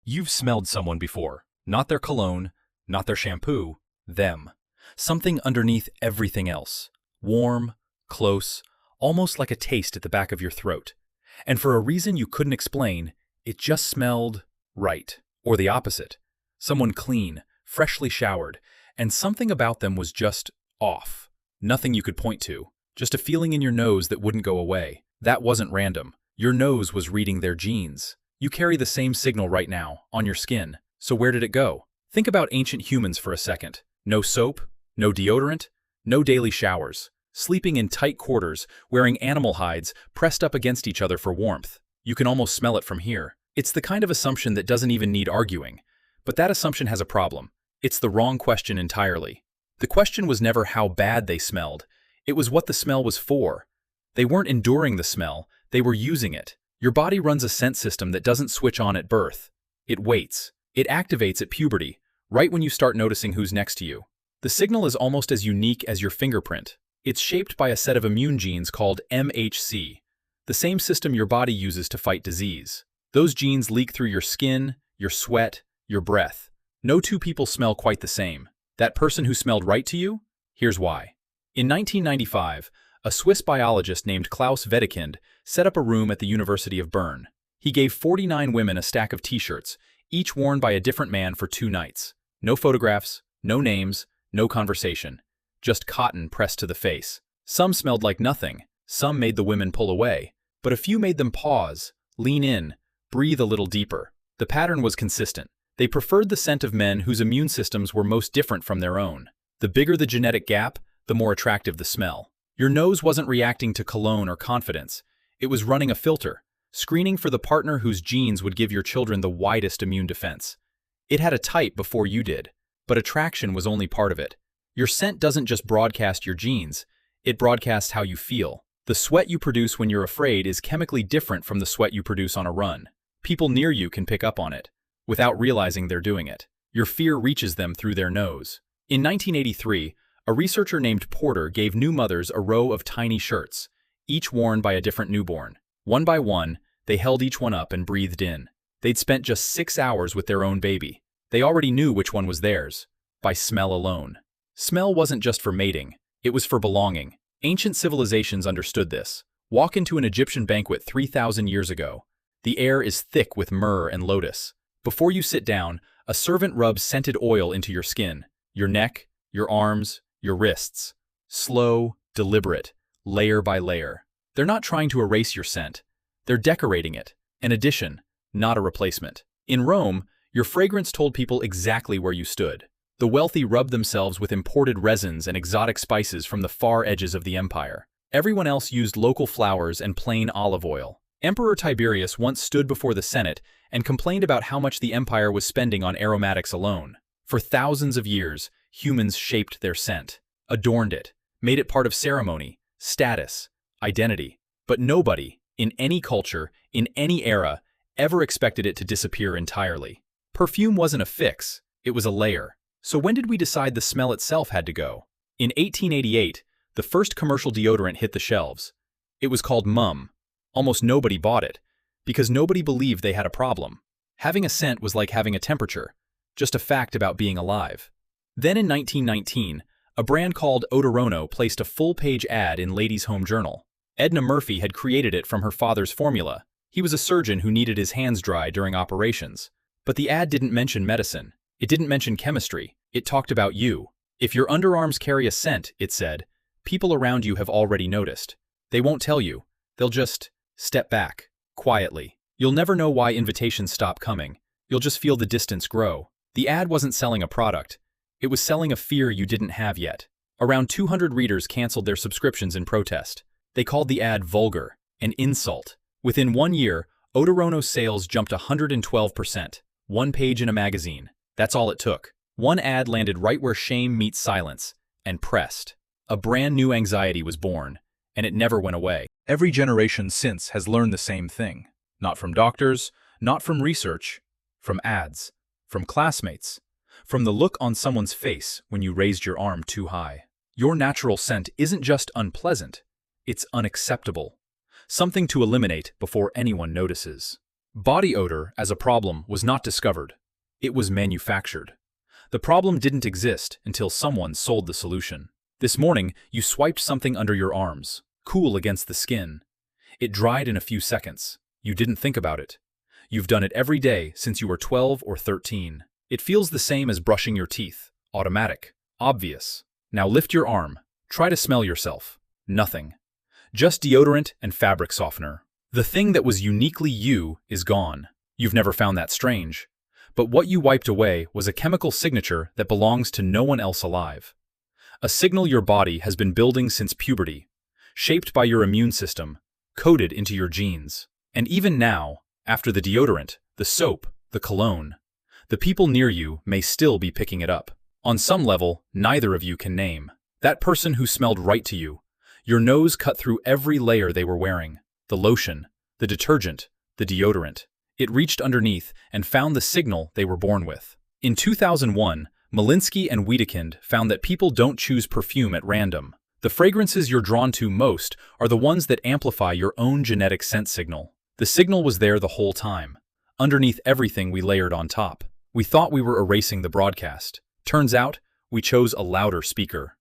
You've smelled someone before. Not their cologne, not their shampoo, them. Something underneath everything else. Warm, close, almost like a taste at the back of your throat. And for a reason you couldn't explain, it just smelled right. Or the opposite. Someone clean, freshly showered, and something about them was just off. Nothing you could point to. Just a feeling in your nose that wouldn't go away. That wasn't random. Your nose was reading their genes. You carry the same signal right now, on your skin. So where did it go? Think about ancient humans for a second. No soap, no deodorant, no daily showers. Sleeping in tight quarters, wearing animal hides, pressed up against each other for warmth. You can almost smell it from here. It's the kind of assumption that doesn't even need arguing. But that assumption has a problem. It's the wrong question entirely. The question was never how bad they smelled. It was what the smell was for. They weren't enduring the smell, they were using it. Your body runs a scent system that doesn't switch on at birth. It waits. It activates at puberty, right when you start noticing who's next to you. The signal is almost as unique as your fingerprint. It's shaped by a set of immune genes called MHC, the same system your body uses to fight disease. Those genes leak through your skin, your sweat, your breath. No two people smell quite the same. That person who smelled right to you? Here's why. In 1995, a Swiss biologist named Klaus Wedekind set up a room at the University of Bern. He gave 49 women a stack of t-shirts, each worn by a different man for 2 nights. No photographs, no names, no conversation. Just cotton pressed to the face. Some smelled like nothing. Some made the women pull away. But a few made them pause, lean in, breathe a little deeper. The pattern was consistent. They preferred the scent of men whose immune systems were most different from their own. The bigger the genetic gap, the more attractive the smell. Your nose wasn't reacting to cologne or confidence. It was running a filter, screening for the partner whose genes would give your children the widest immune defense. It had a type before you did, but attraction was only part of it. Your scent doesn't just broadcast your genes, it broadcasts how you feel. The sweat you produce when you're afraid is chemically different from the sweat you produce on a run. People near you can pick up on it, without realizing they're doing it. Your fear reaches them through their nose. In 1983, a researcher named Porter gave new mothers a row of tiny shirts, each worn by a different newborn. One by one, they held each one up and breathed in. They'd spent just 6 hours with their own baby. They already knew which one was theirs, by smell alone. Smell wasn't just for mating, it was for belonging. Ancient civilizations understood this. Walk into an Egyptian banquet 3,000 years ago. The air is thick with myrrh and lotus. Before you sit down, a servant rubs scented oil into your skin, your neck, your arms, your wrists. Slow, deliberate, layer by layer. They're not trying to erase your scent. They're decorating it. An addition, not a replacement. In Rome, your fragrance told people exactly where you stood. The wealthy rubbed themselves with imported resins and exotic spices from the far edges of the empire. Everyone else used local flowers and plain olive oil. Emperor Tiberius once stood before the Senate and complained about how much the empire was spending on aromatics alone. For thousands of years, humans shaped their scent, adorned it, made it part of ceremony, status, identity. But nobody, in any culture, in any era, ever expected it to disappear entirely. Perfume wasn't a fix, it was a layer. So when did we decide the smell itself had to go? In 1888, the first commercial deodorant hit the shelves. It was called Mum. Almost nobody bought it, because nobody believed they had a problem. Having a scent was like having a temperature, just a fact about being alive. Then in 1919, a brand called Odorono placed a full-page ad in Ladies' Home Journal. Edna Murphy had created it from her father's formula. He was a surgeon who needed his hands dry during operations. But the ad didn't mention medicine. It didn't mention chemistry. It talked about you. If your underarms carry a scent, it said, people around you have already noticed. They won't tell you. They'll just step back, quietly. You'll never know why invitations stop coming. You'll just feel the distance grow. The ad wasn't selling a product. It was selling a fear you didn't have yet. Around 200 readers canceled their subscriptions in protest. They called the ad vulgar, an insult. Within 1 year, Odorono's sales jumped 112%. 1 page in a magazine. That's all it took. One ad landed right where shame meets silence, and pressed. A brand new anxiety was born, and it never went away. Every generation since has learned the same thing. Not from doctors, not from research, from ads, from classmates, from the look on someone's face when you raised your arm too high. Your natural scent isn't just unpleasant, it's unacceptable. Something to eliminate before anyone notices. Body odor as a problem was not discovered. It was manufactured. The problem didn't exist until someone sold the solution. This morning, you swiped something under your arms, cool against the skin. It dried in a few seconds. You didn't think about it. You've done it every day since you were 12 or 13. It feels the same as brushing your teeth. Automatic. Obvious. Now lift your arm. Try to smell yourself. Nothing. Just deodorant and fabric softener. The thing that was uniquely you is gone. You've never found that strange. But what you wiped away was a chemical signature that belongs to no one else alive. A signal your body has been building since puberty, shaped by your immune system, coded into your genes. And even now, after the deodorant, the soap, the cologne, the people near you may still be picking it up. On some level, neither of you can name. That person who smelled right to you. Your nose cut through every layer they were wearing. The lotion, the detergent, the deodorant. It reached underneath and found the signal they were born with. In 2001, Malinsky and Wiedekind found that people don't choose perfume at random. The fragrances you're drawn to most are the ones that amplify your own genetic scent signal. The signal was there the whole time, underneath everything we layered on top. We thought we were erasing the broadcast. Turns out, we chose a louder speaker.